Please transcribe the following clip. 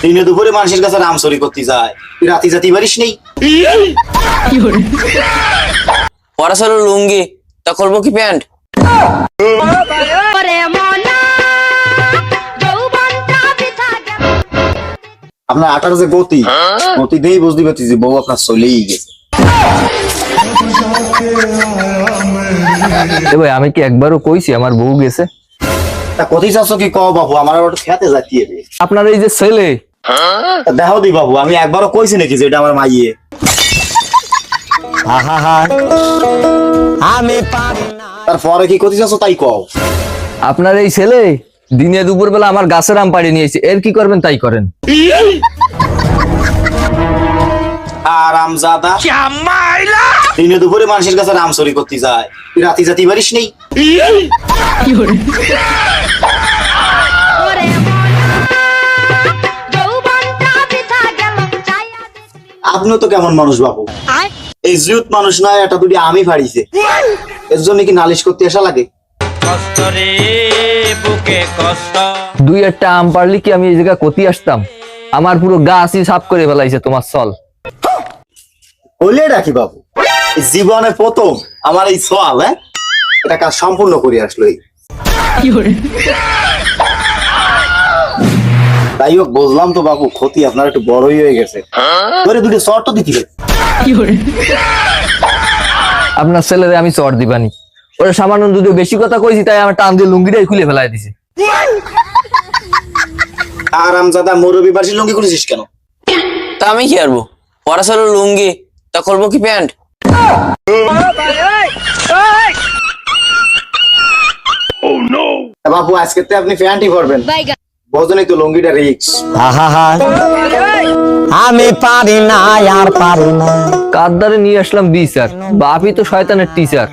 দিনে দুপুরে মানুষের কাছে নাম চুরি করতে যায়, তুই রাতে যেতে পারিস নেই? পরা ছিল লুঙ্গি, তা করবো কি প্যান্ট? আপনার আটার যে গতি, গতি দিয়েই বুঝতে পারছি যে বউ আপনার চলেই গেছে। ভাই আমি কি একবারও কইছি আমার বউ গেছে? তা কতি চাচ্ছ কি কও বাবু, আমার আবার খেতে যাইতে হবে। আপনার এই যে ছেলে, দেখো দি বাবু, আমি একবারও কইছি নাকি যে এটা আমার মাইয়ে? তারপরে কি কতি চাচ্ছ তাই কও। আপনার এই ছেলে দিনে দুপুর বেলা আমার গাছের আম পাড়ি নিয়েছে, এর কি করবেন তাই করেন। আরামজাদা, দিনে দুপুরে মানুষের কাছে নাম চুরি করতে যায়, তুই রাতে যেতে পারিস নেই? আপনিও তো কেমন মানুষ বাবু, এই জিউত মানুষ নয়, এটা দুটি আমি ফাড়িছে, এর জন্য কি নালিশ করতে আসা লাগে? দুই একটা আম পারলি কি আমি এই জায়গা কতি আসতাম? আমার পুরো গাছই সাফ করে ফেলাইছে তোমার চল। হইলে ডাকি বাবু, জীবনে প্রথম আমার এই সোয়াল, এটা কাজ সম্পূর্ণ করে আসলো। তাই হোক, বুঝলাম তো বাবু, ক্ষতি আপনার একটু বড়ই হয়ে গেছে, ধরে দুটো শর্ট দিতে হবে। আপনার ছেলেরে আমি চর দিবানি, ওরা সামান্য যদি বেশি কথা কইছি তাই আমার টান দিয়ে লুঙ্গিটাই খুলে ফেলাই দিছে। আরামজাদা, মুরব্বি বাড়ি লুঙ্গি করেছিস কেন? তা আমি কি পারবো? পরা ছিল লুঙ্গি, তা করবো কি প্যান্ট? বাবু আজকে তো আপনি প্যান্টই পরবেন, বোঝেনই তো লুঙ্গিটা রিক্স। আমি পারি না আর পারি না। কাদ্দারে নিয়ে আসলাম বিচার, বাপই তো শয়তানের টিচার।